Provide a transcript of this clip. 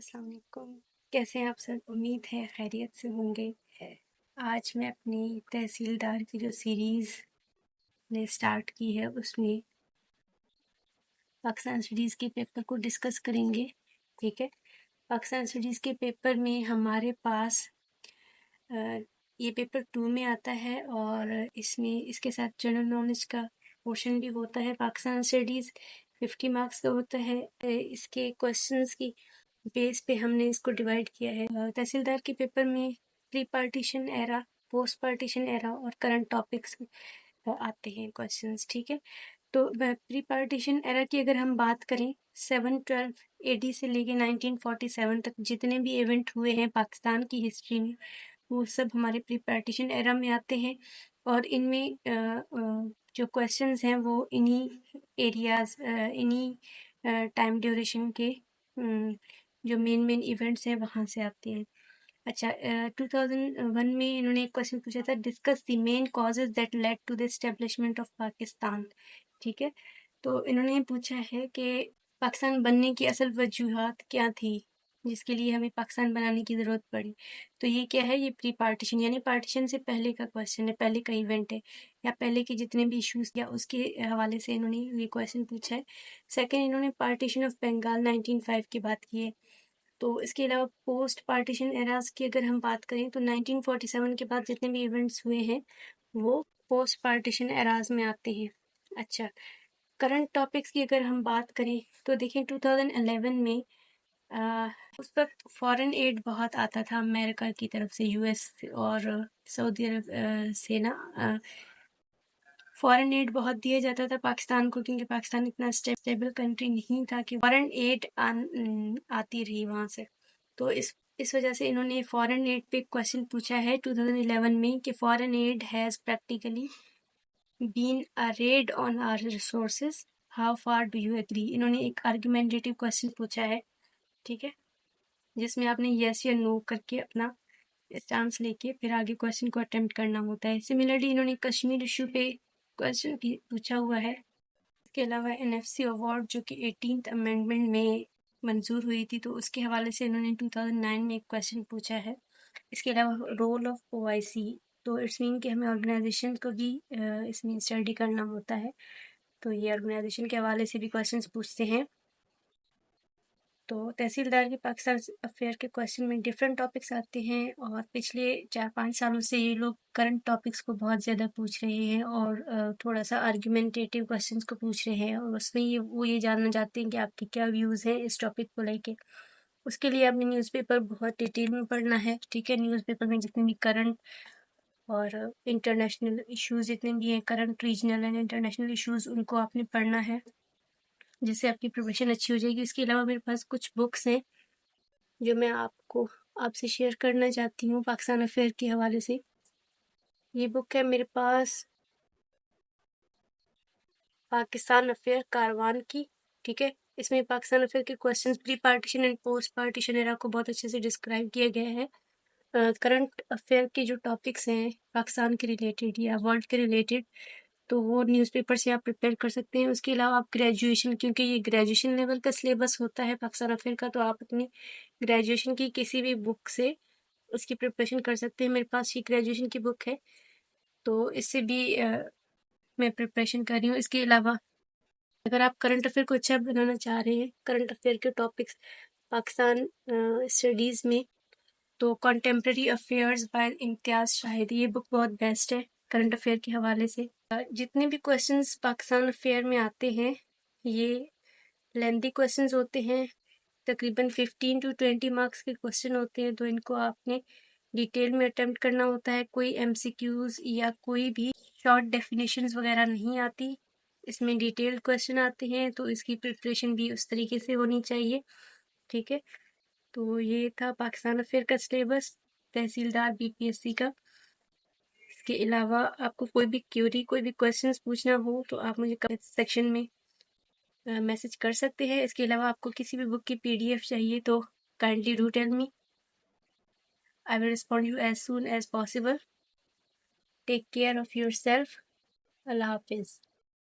अस्सलाम वालेकुम। कैसे हैं आप सब? उम्मीद है खैरियत से होंगे। आज मैं अपनी तहसीलदार की जो सीरीज़ ने स्टार्ट की है उसमें पाकिस्तान स्टडीज़ के पेपर को डिस्कस करेंगे। ठीक है, पाकिस्तान स्टडीज़ के पेपर में हमारे पास ये पेपर 2 में आता है और इसमें इसके साथ जनरल नॉलेज का पोर्शन भी होता है। पाकिस्तान स्टडीज़ 50 मार्क्स का होता है। इसके क्वेश्चंस की बेस पे हमने इसको डिवाइड किया है। तहसीलदार के पेपर में pre partition era, post partition era और करंट टॉपिक्स आते हैं क्वेश्चंस। ठीक है, तो प्री पार्टीशन एरा की अगर हम बात करें 712 AD से लेके 1947 तक जितने भी इवेंट हुए हैं पाकिस्तान की हिस्ट्री में वो सब हमारे प्री पार्टीशन एरा में आते हैं और इनमें जो क्वेश्चंस हैं वो इन्हीं एरियाज इन्हीं टाइम ड्यूरेशन के जो मेन इवेंट्स हैं वहाँ से आते हैं। अच्छा, 2001 में इन्होंने एक क्वेश्चन पूछा था, discuss the main causes that led to the establishment of Pakistan. ठीक है, तो इन्होंने पूछा है कि पाकिस्तान बनने की असल वजूहात क्या थी जिसके लिए हमें पाकिस्तान बनाने की ज़रूरत पड़ी। तो ये क्या है, ये प्री पार्टीशन यानी पार्टीशन से पहले का क्वेश्चन है, पहले का इवेंट है या पहले के जितने भी इश्यूज या उसके हवाले से इन्होंने ये क्वेश्चन पूछा है। सेकेंड, इन्होंने पार्टीशन ऑफ बंगाल 1905 की बात की है। तो इसके अलावा पोस्ट पार्टीशन एराज की अगर हम बात करें तो 1947 के बाद जितने भी इवेंट्स हुए हैं वो पोस्ट पार्टीशन एराज में आते हैं। अच्छा, करंट टॉपिक्स की अगर हम बात करें तो देखिए 2011 में उस वक्त फॉरेन एड बहुत आता था अमेरिका की तरफ से, यूएस और सऊदी अरब से ना फॉरेन एड बहुत दिया जाता था पाकिस्तान को क्योंकि पाकिस्तान इतना स्टेबल कंट्री नहीं था कि फॉरेन एड आती रही वहाँ से। तो इस वजह से इन्होंने फॉरेन एड पे क्वेश्चन पूछा है 2011 में कि foreign aid has practically been a raid on our resources, how far do you agree. इन्होंने एक आर्गुमेंटेटिव क्वेश्चन पूछा है, ठीक है, जिसमें आपने यस या नो करके अपना स्टांस लेके फिर आगे क्वेश्चन को अटेम्प्ट करना होता है। सिमिलरली इन्होंने कश्मीर इशू पे क्वेश्चन पूछा हुआ है। इसके अलावा एनएफसी अवार्ड जो कि 18th अमेंडमेंट में मंजूर हुई थी तो उसके हवाले से इन्होंने 2009 में एक क्वेश्चन पूछा है। इसके अलावा रोल ऑफ ओआईसी, तो इट्स मीन कि हमें ऑर्गेनाइजेशन को भी इसमें स्टडी करना होता है, तो ये ऑर्गेनाइजेशन के हवाले से भी क्वेश्चंस पूछते हैं। तो तहसीलदार के पाकिस्तान अफेयर के क्वेश्चन में डिफरेंट टॉपिक्स आते हैं और पिछले 4-5 सालों से ये लोग करंट टॉपिक्स को बहुत ज़्यादा पूछ रहे हैं और थोड़ा सा आर्ग्यूमेंटेटिव क्वेश्चंस को पूछ रहे हैं और उसमें वो ये जानना चाहते हैं कि आपके क्या व्यूज़ हैं इस टॉपिक को लेके। उसके लिए आपने न्यूज़पेपर बहुत डिटेल में पढ़ना है, ठीक है। न्यूज़पेपर में जितने भी करंट और इंटरनेशनल इश्यूज़ जितने भी हैं, current regional and international issues, उनको आपने पढ़ना है जिससे आपकी प्रिपरेशन अच्छी हो जाएगी। इसके अलावा मेरे पास कुछ बुक्स हैं जो मैं आपसे शेयर करना चाहती हूँ पाकिस्तान अफेयर के हवाले से। ये बुक है मेरे पास पाकिस्तान अफेयर कारवान की, ठीक है। इसमें पाकिस्तान अफेयर के questions pre partition and post partition era को बहुत अच्छे से डिस्क्राइब किया गया है। करंट अफेयर के जो टॉपिक्स हैं पाकिस्तान के रिलेटेड या वर्ल्ड के रिलेटेड, तो वो न्यूज़पेपर से आप प्रिपेयर कर सकते हैं। उसके अलावा आप ग्रेजुएशन, क्योंकि ये ग्रेजुएशन लेवल का सिलेबस होता है पाकिस्तान अफेयर का, तो आप अपनी ग्रेजुएशन की किसी भी बुक से उसकी प्रिपरेशन कर सकते हैं। मेरे पास ये ग्रेजुएशन की बुक है तो इससे भी मैं प्रिपरेशन कर रही हूँ। इसके अलावा अगर आप करंट अफेयर को अच्छा बनाना चाह रहे हैं, करंट अफेयर के टॉपिक्स पाकिस्तान स्टडीज़ में, तो कॉन्टेम्प्रेरी अफेयर्स बाय इम्तियाज़ शाहिद, ये बुक बहुत बेस्ट है करंट अफेयर के हवाले से। जितने भी क्वेश्चंस पाकिस्तान अफेयर में आते हैं ये लेंथी क्वेश्चंस होते हैं, तकरीबन 15 to 20 मार्क्स के क्वेश्चन होते हैं, तो इनको आपने डिटेल में अटेम्प्ट करना होता है। कोई एमसीक्यूज या कोई भी शॉर्ट डेफिनेशंस वगैरह नहीं आती, इसमें डिटेल्ड क्वेश्चन आते हैं, तो इसकी प्रिपरेशन भी उस तरीके से होनी चाहिए, ठीक है। तो ये था पाकिस्तान अफेयर का सिलेबस तहसीलदार बीपीएससी का। इसके अलावा आपको कोई भी क्यूरी, कोई भी क्वेश्चंस पूछना हो तो आप मुझे कमेंट सेक्शन में मैसेज कर सकते हैं। इसके अलावा आपको किसी भी बुक की पीडीएफ चाहिए तो kindly do tell me, I will respond you as soon as possible. Take care of yourself. Allah Hafiz.